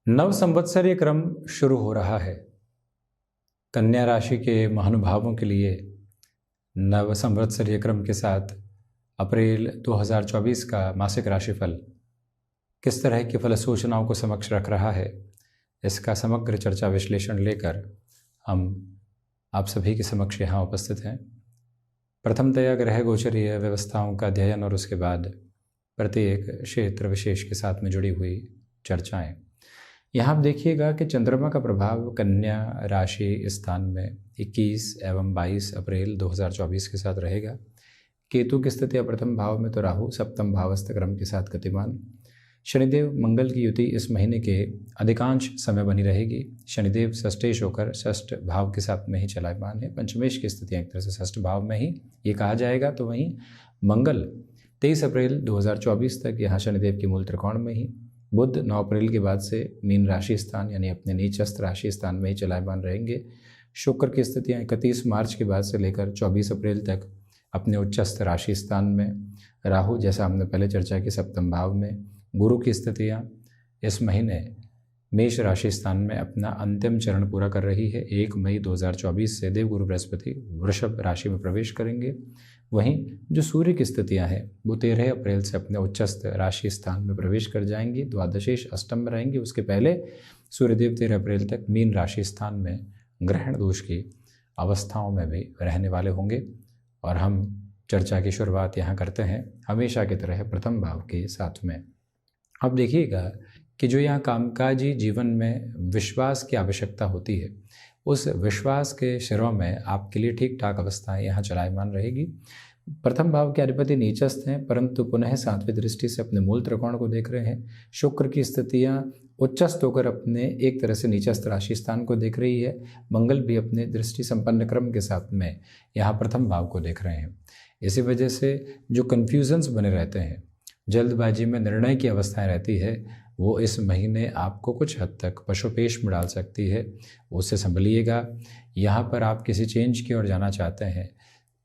नव संवत्सरीय क्रम शुरू हो रहा है। कन्या राशि के महानुभावों के लिए नव संवत्सरीय क्रम के साथ अप्रैल 2024 का मासिक राशिफल किस तरह की फल सूचनाओं को समक्ष रख रहा है, इसका समग्र चर्चा विश्लेषण लेकर हम आप सभी के समक्ष यहाँ उपस्थित हैं। प्रथमतया ग्रह गोचरीय व्यवस्थाओं का अध्ययन और उसके बाद प्रत्येक क्षेत्र विशेष के साथ में जुड़ी हुई चर्चाएं। यहाँ आप देखिएगा कि चंद्रमा का प्रभाव कन्या राशि स्थान में 21 एवं 22 अप्रैल 2024 के साथ रहेगा। केतु की स्थिति प्रथम भाव में तो राहु सप्तम भावस्थ क्रम के साथ गतिमान। शनिदेव मंगल की युति इस महीने के अधिकांश समय बनी रहेगी। शनिदेव षष्ठेश होकर षष्ठ भाव के साथ में ही चलायमान है। पंचमेश की स्थितियाँ एक तरह से षष्ठ भाव में ही ये कहा जाएगा। तो वहीं मंगल 23 अप्रैल 2024 तक यहाँ शनिदेव की मूल त्रिकोण में ही, बुध 9 अप्रैल के बाद से मीन राशि स्थान यानी अपने नीचस्थ राशि स्थान में ही चलायमान रहेंगे। शुक्र की स्थितियाँ 31 मार्च के बाद से लेकर 24 अप्रैल तक अपने उच्चस्थ राशि स्थान में। राहु जैसा हमने पहले चर्चा की सप्तम भाव में। गुरु की स्थितियाँ इस महीने मेष राशि स्थान में अपना अंतिम चरण पूरा कर रही है। 1 मई 2024 से देवगुरु बृहस्पति वृषभ राशि में प्रवेश करेंगे। वहीं जो सूर्य की स्थितियां हैं वो 13 अप्रैल से अपने उच्चस्थ राशि स्थान में प्रवेश कर जाएंगी। द्वादशेश अष्टम में रहेंगे। उसके पहले सूर्यदेव 13 अप्रैल तक मीन राशि स्थान में ग्रहण दोष की अवस्थाओं में भी रहने वाले होंगे। और हम चर्चा की शुरुआत यहाँ करते हैं हमेशा की तरह प्रथम भाव के साथ में। अब देखिएगा कि जो यहाँ कामकाजी जीवन में विश्वास की आवश्यकता होती है, उस विश्वास के शिरों में आपके लिए ठीक ठाक अवस्थाएं यहाँ चलायमान रहेगी। प्रथम भाव के अधिपति नीचस्थ हैं, परंतु पुनः सातवीं दृष्टि से अपने मूल त्रिकोण को देख रहे हैं। शुक्र की स्थितियाँ उच्चस्थ होकर अपने एक तरह से नीचस्थ राशि स्थान को देख रही है। मंगल भी अपने दृष्टि संपन्न क्रम के साथ में यहाँ प्रथम भाव को देख रहे हैं। इसी वजह से जो कन्फ्यूजन्स बने रहते हैं, जल्दबाजी में निर्णय की अवस्थाएं रहती है, वो इस महीने आपको कुछ हद तक पशुपेश में डाल सकती है। उससे संभलिएगा। यहाँ पर आप किसी चेंज की ओर जाना चाहते हैं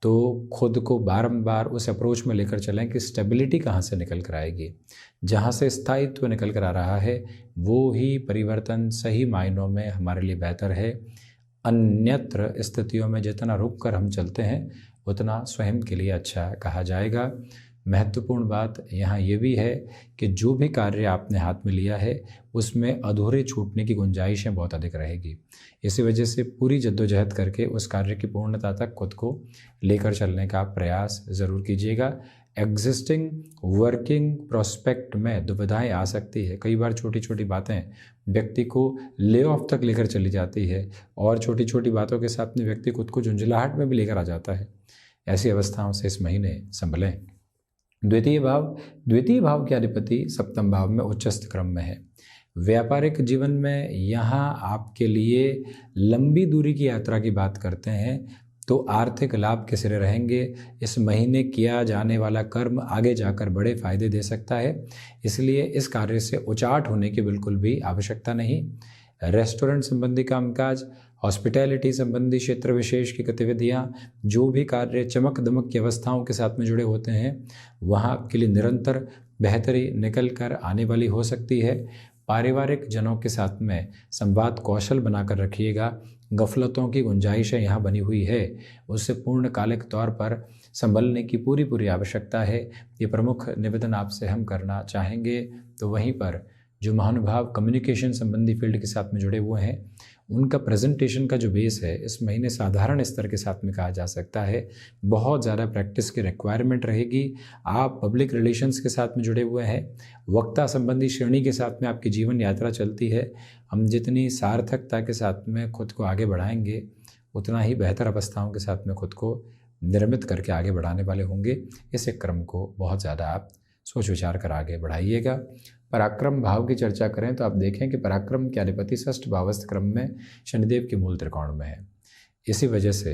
तो खुद को बारंबार उस अप्रोच में लेकर चलें कि स्टेबिलिटी कहाँ से निकल कर आएगी। जहाँ से स्थायित्व निकल कर आ रहा है वो ही परिवर्तन सही मायनों में हमारे लिए बेहतर है। अन्यत्र स्थितियों में जितना रुक कर हम चलते हैं उतना स्वयं के लिए अच्छा कहा जाएगा। महत्वपूर्ण बात यहाँ ये भी है कि जो भी कार्य आपने हाथ में लिया है उसमें अधूरे छूटने की गुंजाइशें बहुत अधिक रहेगी। इसी वजह से पूरी जद्दोजहद करके उस कार्य की पूर्णता तक खुद को लेकर चलने का प्रयास ज़रूर कीजिएगा। एग्जिस्टिंग वर्किंग प्रोस्पेक्ट में दुविधाएं आ सकती है। कई बार छोटी छोटी बातें व्यक्ति को ले ऑफ तक लेकर चली जाती है और छोटी छोटी बातों के साथ में व्यक्ति खुद को झुंझलाहट में भी लेकर आ जाता है। ऐसी अवस्थाओं से इस महीने संभलें। द्वितीय भाव के अधिपति सप्तम भाव में उच्चस्थ क्रम में है। व्यापारिक जीवन में यहाँ आपके लिए लंबी दूरी की यात्रा की बात करते हैं तो आर्थिक लाभ के सिरे रहेंगे। इस महीने किया जाने वाला कर्म आगे जाकर बड़े फायदे दे सकता है, इसलिए इस कार्य से उचाट होने की बिल्कुल भी आवश्यकता नहीं। रेस्टोरेंट संबंधी कामकाज, हॉस्पिटैलिटी संबंधी क्षेत्र विशेष की गतिविधियाँ, जो भी कार्य चमक दमक की अवस्थाओं के साथ में जुड़े होते हैं वहाँ आपके लिए निरंतर बेहतरी निकल कर आने वाली हो सकती है। पारिवारिक जनों के साथ में संवाद कौशल बनाकर रखिएगा। गफलतों की गुंजाइशें यहाँ बनी हुई है, उससे पूर्णकालिक तौर पर संभलने की पूरी आवश्यकता है। ये प्रमुख निवेदन आपसे हम करना चाहेंगे। तो वहीं पर जो महानुभाव कम्युनिकेशन संबंधी फील्ड के साथ में जुड़े हुए हैं उनका प्रेजेंटेशन का जो बेस है इस महीने साधारण स्तर के साथ में कहा जा सकता है। बहुत ज़्यादा प्रैक्टिस की रिक्वायरमेंट रहेगी। आप पब्लिक रिलेशंस के साथ में जुड़े हुए हैं, वक्ता संबंधी श्रेणी के साथ में आपकी जीवन यात्रा चलती है। हम जितनी सार्थकता के साथ में खुद को आगे बढ़ाएंगे उतना ही बेहतर अवस्थाओं के साथ में खुद को निर्मित करके आगे बढ़ाने वाले होंगे। इस क्रम को बहुत ज़्यादा आप सोच विचार कर आगे बढ़ाइएगा। पराक्रम भाव की चर्चा करें तो आप देखें कि पराक्रम के अधिपति षष्ठ भावस्थ क्रम में शनिदेव के मूल त्रिकोण में है। इसी वजह से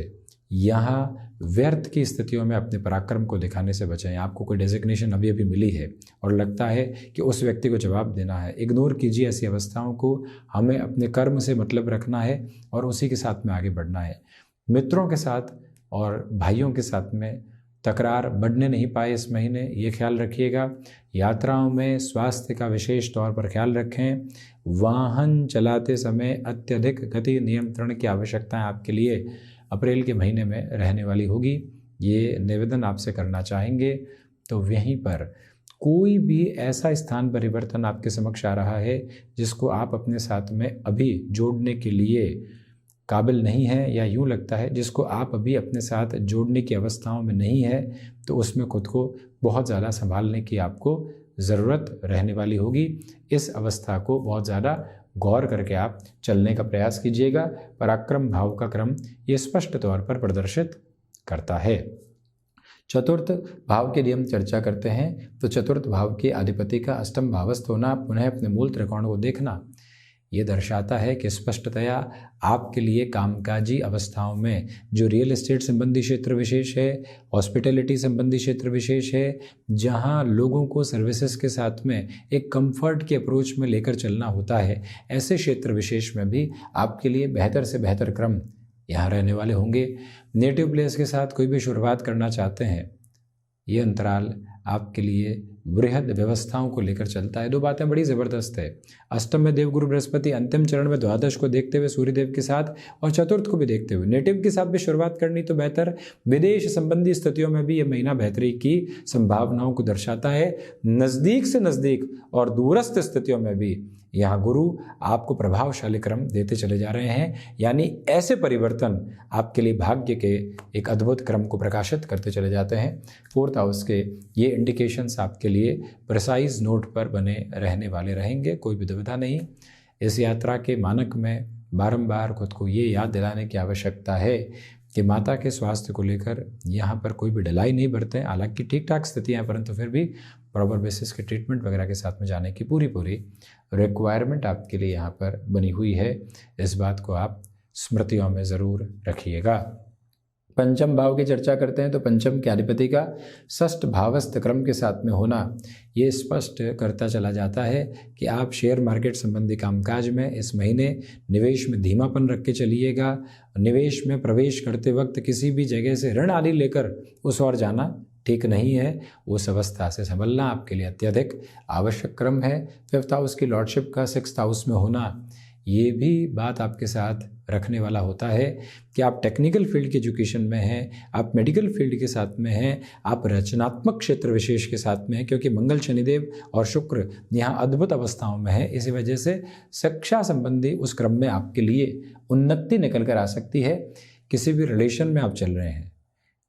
यहाँ व्यर्थ की स्थितियों में अपने पराक्रम को दिखाने से बचें। आपको कोई डेजिग्नेशन अभी मिली है और लगता है कि उस व्यक्ति को जवाब देना है, इग्नोर कीजिए ऐसी अवस्थाओं को। हमें अपने कर्म से मतलब रखना है और उसी के साथ में आगे बढ़ना है। मित्रों के साथ और भाइयों के साथ में तकरार बढ़ने नहीं पाए इस महीने, ये ख्याल रखिएगा। यात्राओं में स्वास्थ्य का विशेष तौर पर ख्याल रखें। वाहन चलाते समय अत्यधिक गति नियंत्रण की आवश्यकताएं आपके लिए अप्रैल के महीने में रहने वाली होगी, ये निवेदन आपसे करना चाहेंगे। तो यहीं पर कोई भी ऐसा स्थान परिवर्तन आपके समक्ष आ रहा है जिसको आप अपने साथ में अभी जोड़ने के लिए काबिल नहीं है, या यूँ लगता है जिसको आप अभी अपने साथ जोड़ने की अवस्थाओं में नहीं है, तो उसमें खुद को बहुत ज़्यादा संभालने की आपको ज़रूरत रहने वाली होगी। इस अवस्था को बहुत ज़्यादा गौर करके आप चलने का प्रयास कीजिएगा। पराक्रम भाव का क्रम ये स्पष्ट तौर पर प्रदर्शित करता है। चतुर्थ भाव के लिए हम चर्चा करते हैं। तो चतुर्थ भाव के अधिपति का अष्टम भावस्थ होना, पुनः अपने मूल त्रिकोण को देखना, ये दर्शाता है कि स्पष्टतया आपके लिए कामकाजी अवस्थाओं में जो रियल एस्टेट संबंधी क्षेत्र विशेष है, हॉस्पिटैलिटी संबंधी क्षेत्र विशेष है, जहां लोगों को सर्विसेज के साथ में एक कंफर्ट के अप्रोच में लेकर चलना होता है, ऐसे क्षेत्र विशेष में भी आपके लिए बेहतर से बेहतर क्रम यहाँ रहने वाले होंगे। नेटिव प्लेस के साथ कोई भी शुरुआत करना चाहते हैं, ये अंतराल आपके लिए बृहद व्यवस्थाओं को लेकर चलता है। दो बातें बड़ी ज़बरदस्त है। अष्टम में देवगुरु बृहस्पति, अंतिम चरण में द्वादश को देखते हुए सूर्यदेव के साथ, और चतुर्थ को भी देखते हुए नेटिव के साथ भी शुरुआत करनी तो बेहतर। विदेश संबंधी स्थितियों में भी यह महीना बेहतरी की संभावनाओं को दर्शाता है। नज़दीक से नज़दीक और दूरस्थ स्थितियों में भी यहाँ गुरु आपको प्रभावशाली क्रम देते चले जा रहे हैं, यानी ऐसे परिवर्तन आपके लिए भाग्य के एक अद्भुत क्रम को प्रकाशित करते चले जाते हैं। फोर्थ हाउस के ये इंडिकेशंस आपके लिए प्रिसाइज नोट पर बने रहने वाले रहेंगे, कोई भी दुविधा नहीं। इस यात्रा के मानक में बारंबार खुद को ये याद दिलाने की आवश्यकता है कि माता के स्वास्थ्य को लेकर यहाँ पर कोई भी ढिलाई नहीं बरतें। हालांकि ठीक ठाक स्थितियाँ हैं, परंतु फिर भी प्रॉपर बेसिस के ट्रीटमेंट वगैरह के साथ में जाने की पूरी रिक्वायरमेंट आपके लिए यहाँ पर बनी हुई है। इस बात को आप स्मृतियों में ज़रूर रखिएगा। पंचम भाव की चर्चा करते हैं। तो पंचम के अधिपति का षष्ठ भावस्थ क्रम के साथ में होना ये स्पष्ट करता चला जाता है कि आप शेयर मार्केट संबंधी कामकाज में इस महीने निवेश में धीमापन रख के चलिएगा। निवेश में प्रवेश करते वक्त किसी भी जगह से ऋण आदि लेकर उस ओर जाना ठीक नहीं है। उस अवस्था से संभलना आपके लिए अत्यधिक आवश्यक क्रम है। फिफ्थ हाउस की लॉर्डशिप का सिक्स्थ हाउस में होना ये भी बात आपके साथ रखने वाला होता है कि आप टेक्निकल फील्ड की एजुकेशन में हैं, आप मेडिकल फील्ड के साथ में हैं, आप रचनात्मक क्षेत्र विशेष के साथ में हैं, क्योंकि मंगल, शनिदेव और शुक्र यहाँ अद्भुत अवस्थाओं में है। इसी वजह से शिक्षा संबंधी उस क्रम में आपके लिए उन्नति निकल कर आ सकती है। किसी भी रिलेशन में आप चल रहे हैं,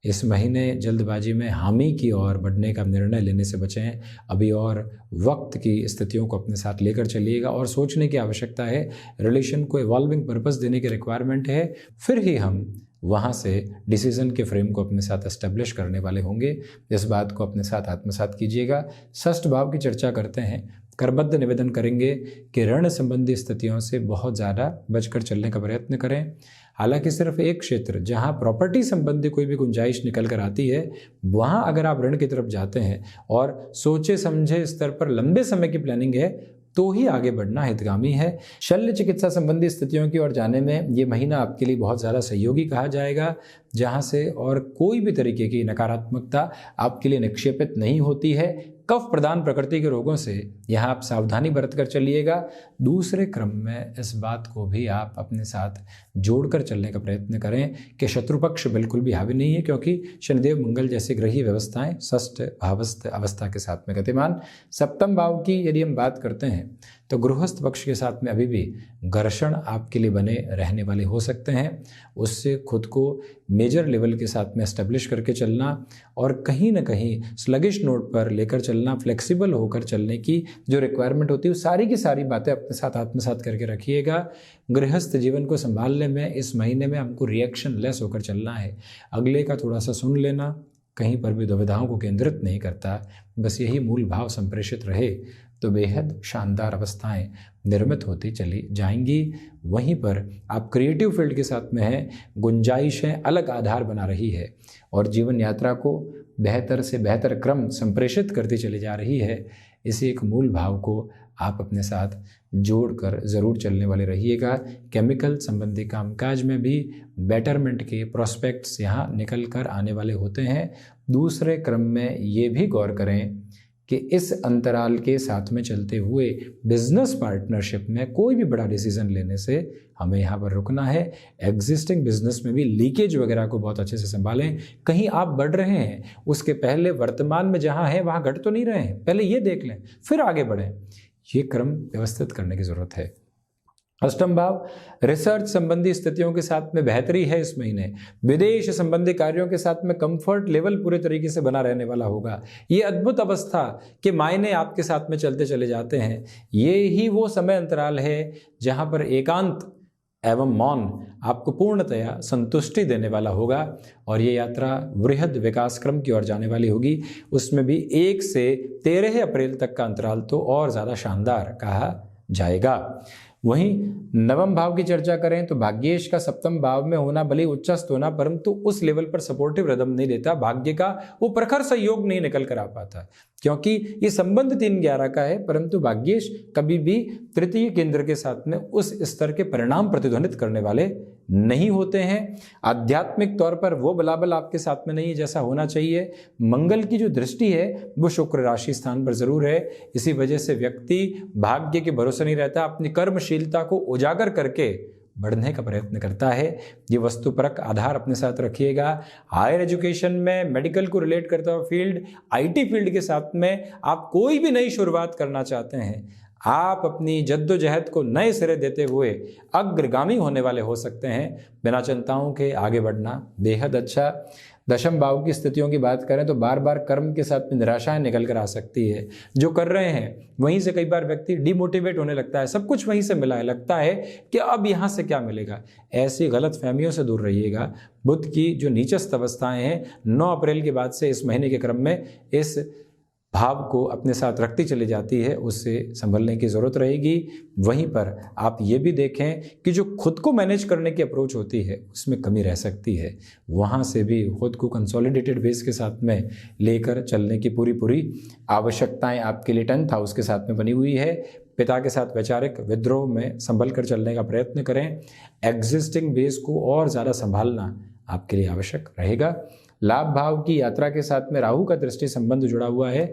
इस महीने जल्दबाजी में हामी की ओर बढ़ने का निर्णय लेने से बचें। अभी और वक्त की स्थितियों को अपने साथ लेकर चलिएगा और सोचने की आवश्यकता है। रिलेशन को इवॉल्विंग पर्पस देने की रिक्वायरमेंट है, फिर ही हम वहाँ से डिसीजन के फ्रेम को अपने साथ एस्टेब्लिश करने वाले होंगे। इस बात को अपने साथ आत्मसात कीजिएगा। षष्ठ भाव की चर्चा करते हैं। करबद्ध निवेदन करेंगे कि ऋण संबंधी स्थितियों से बहुत ज़्यादा बचकर चलने का प्रयत्न करें। हालांकि सिर्फ एक क्षेत्र जहां प्रॉपर्टी संबंधी कोई भी गुंजाइश निकल कर आती है, वहां अगर आप ऋण की तरफ जाते हैं और सोचे समझे स्तर पर लंबे समय की प्लानिंग है तो ही आगे बढ़ना हितगामी है। शल्य चिकित्सा संबंधी स्थितियों की ओर जाने में ये महीना आपके लिए बहुत ज़्यादा सहयोगी कहा जाएगा, जहां से और कोई भी तरीके की नकारात्मकता आपके लिए निक्षेपित नहीं होती है। कफ प्रदान प्रकृति के रोगों से यहाँ आप सावधानी बरत कर चलिएगा। दूसरे क्रम में इस बात को भी आप अपने साथ जोड़कर चलने का प्रयत्न करें कि शत्रु पक्ष बिल्कुल भी हावी नहीं है, क्योंकि शनिदेव मंगल जैसी ग्रही व्यवस्थाएं षष्ठ भावस्थ अवस्था के साथ में गतिमान। सप्तम भाव की यदि हम बात करते हैं तो गृहस्थ पक्ष के साथ में अभी भी घर्षण आपके लिए बने रहने वाले हो सकते हैं। उससे खुद को मेजर लेवल के साथ में एस्टेब्लिश करके चलना और कहीं ना कहीं स्लगिश नोट पर लेकर चलना, फ्लेक्सिबल होकर चलने की जो रिक्वायरमेंट होती है, वो सारी की सारी बातें अपने साथ आत्मसात करके रखिएगा। गृहस्थ जीवन को संभालने में इस महीने में हमको रिएक्शन लेस होकर चलना है। अगले का थोड़ा सा सुन लेना कहीं पर भी दुविधाओं को केंद्रित नहीं करता, बस यही मूल भाव संप्रेषित रहे तो बेहद शानदार अवस्थाएं निर्मित होती चली जाएंगी। वहीं पर आप क्रिएटिव फील्ड के साथ में हैं, गुंजाइशें अलग आधार बना रही है और जीवन यात्रा को बेहतर से बेहतर क्रम संप्रेषित करती चली जा रही है। इसी एक मूल भाव को आप अपने साथ जोड़कर ज़रूर चलने वाले रहिएगा। केमिकल संबंधी कामकाज में भी बेटरमेंट के प्रोस्पेक्ट्स यहाँ निकल कर आने वाले होते हैं। दूसरे क्रम में ये भी गौर करें कि इस अंतराल के साथ में चलते हुए बिजनेस पार्टनरशिप में कोई भी बड़ा डिसीजन लेने से हमें यहाँ पर रुकना है। एग्जिस्टिंग बिजनेस में भी लीकेज वगैरह को बहुत अच्छे से संभालें। कहीं आप बढ़ रहे हैं, उसके पहले वर्तमान में जहाँ हैं वहाँ घट तो नहीं रहे हैं, पहले ये देख लें फिर आगे बढ़ें। ये क्रम व्यवस्थित करने की ज़रूरत है। अष्टम भाव रिसर्च संबंधी स्थितियों के साथ में बेहतरी है इस महीने। विदेश संबंधी कार्यों के साथ में कंफर्ट लेवल पूरे तरीके से बना रहने वाला होगा। ये अद्भुत अवस्था के मायने आपके साथ में चलते चले जाते हैं। ये ही वो समय अंतराल है जहां पर एकांत एवं मौन आपको पूर्णतया संतुष्टि देने वाला होगा और ये यात्रा वृहद विकास क्रम की ओर जाने वाली होगी। उसमें भी 1 से 13 अप्रैल तक का अंतराल तो और ज़्यादा शानदार कहा जाएगा। वहीं नवम भाव की चर्चा करें तो भाग्येश का सप्तम भाव में होना भले उच्चस्त होना, परंतु उस लेवल पर सपोर्टिव रिदम नहीं देता। भाग्य का वो प्रखर सहयोग नहीं निकल कर आ पाता, क्योंकि ये संबंध 3-11 का है, परंतु भाग्येश कभी भी तृतीय केंद्र के साथ में उस स्तर के परिणाम प्रतिध्वनित करने वाले नहीं होते हैं। आध्यात्मिक तौर पर वो बलाबल आपके साथ में नहीं है जैसा होना चाहिए। मंगल की जो दृष्टि है वो शुक्र राशि स्थान पर जरूर है। इसी वजह से व्यक्ति भाग्य के भरोसे नहीं रहता, अपनी कर्मशीलता को उजागर करके बढ़ने का प्रयत्न करता है। ये वस्तुपरक आधार अपने साथ रखिएगा। हायर एजुकेशन में मेडिकल को रिलेट करता हुआ फील्ड, आईटी फील्ड के साथ में आप कोई भी नई शुरुआत करना चाहते हैं, आप अपनी जद्दोजहद को नए सिरे देते हुए अग्रगामी होने वाले हो सकते हैं। बिना चिंताओं के आगे बढ़ना बेहद अच्छा। दशम भाव की स्थितियों की बात करें तो बार बार कर्म के साथ में निराशाएं निकल कर आ सकती है। जो कर रहे हैं वहीं से कई बार व्यक्ति डिमोटिवेट होने लगता है, सब कुछ वहीं से मिला है, लगता है कि अब यहाँ से क्या मिलेगा। ऐसी गलत फहमियों से दूर रहिएगा। बुध की जो नीचस्थ अवस्थाएं हैं 9 अप्रैल के बाद से इस महीने के क्रम में इस भाव को अपने साथ रखती चली जाती है, उससे संभलने की ज़रूरत रहेगी। वहीं पर आप ये भी देखें कि जो खुद को मैनेज करने की अप्रोच होती है उसमें कमी रह सकती है। वहाँ से भी खुद को कंसोलिडेटेड बेस के साथ में लेकर चलने की पूरी आवश्यकताएं आपके लिए 10th हाउस के साथ में बनी हुई है। पिता के साथ वैचारिक विद्रोह में संभल कर चलने का प्रयत्न करें। एग्जिस्टिंग बेस को और ज़्यादा संभालना आपके लिए आवश्यक रहेगा। लाभ भाव की यात्रा के साथ में राहु का दृष्टि संबंध जुड़ा हुआ है।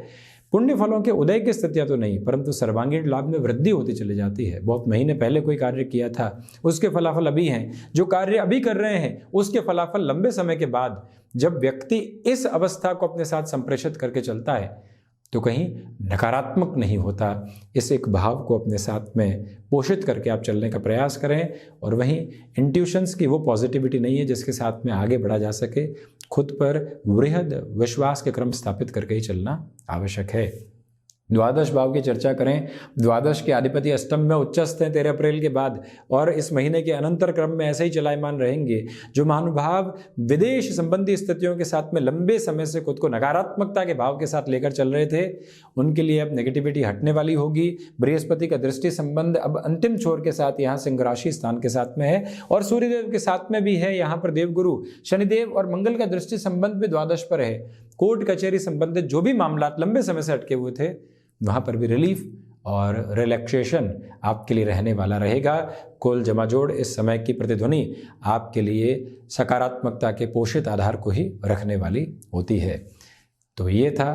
पुण्य फलों के उदय की स्थितियां तो नहीं, परंतु सर्वांगीण लाभ में वृद्धि होती चली जाती है। बहुत महीने पहले कोई कार्य किया था उसके फलाफल अभी हैं, जो कार्य अभी कर रहे हैं उसके फलाफल लंबे समय के बाद। जब व्यक्ति इस अवस्था को अपने साथ संप्रेषित करके चलता है तो कहीं नकारात्मक नहीं होता। इस एक भाव को अपने साथ में पोषित करके आप चलने का प्रयास करें। और वहीं इंट्यूशंस की वो पॉजिटिविटी नहीं है जिसके साथ में आगे बढ़ा जा सके। खुद पर वृहद विश्वास के क्रम स्थापित करके ही चलना आवश्यक है। द्वादश भाव की चर्चा करें। द्वादश के अधिपति अष्टम में उच्चस्थ हैं 13 अप्रैल के बाद और इस महीने के अनंतर क्रम में ऐसे ही चलायमान रहेंगे। जो महानुभाव विदेश संबंधी स्थितियों के साथ में लंबे समय से खुद को नकारात्मकता के भाव के साथ लेकर चल रहे थे, उनके लिए अब नेगेटिविटी हटने वाली होगी। बृहस्पति का दृष्टि संबंध अब अंतिम छोर के साथ यहाँ सिंह राशि स्थान के साथ में है और सूर्यदेव के साथ में भी है। यहाँ पर देवगुरु शनिदेव और मंगल का दृष्टि संबंध भी द्वादश पर है। कोर्ट कचहरी संबंधित जो भी मामला लंबे समय से अटके हुए थे वहाँ पर भी रिलीफ और रिलैक्सेशन आपके लिए रहने वाला रहेगा। कुल जमाजोड़ इस समय की प्रतिध्वनि आपके लिए सकारात्मकता के पोषित आधार को ही रखने वाली होती है। तो ये था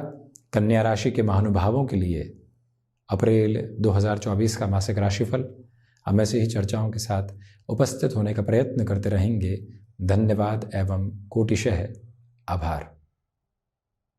कन्या राशि के महानुभावों के लिए अप्रैल 2024 का मासिक राशिफल। हम ऐसे ही चर्चाओं के साथ उपस्थित होने का प्रयत्न करते रहेंगे। धन्यवाद एवं कोटिशः आभार।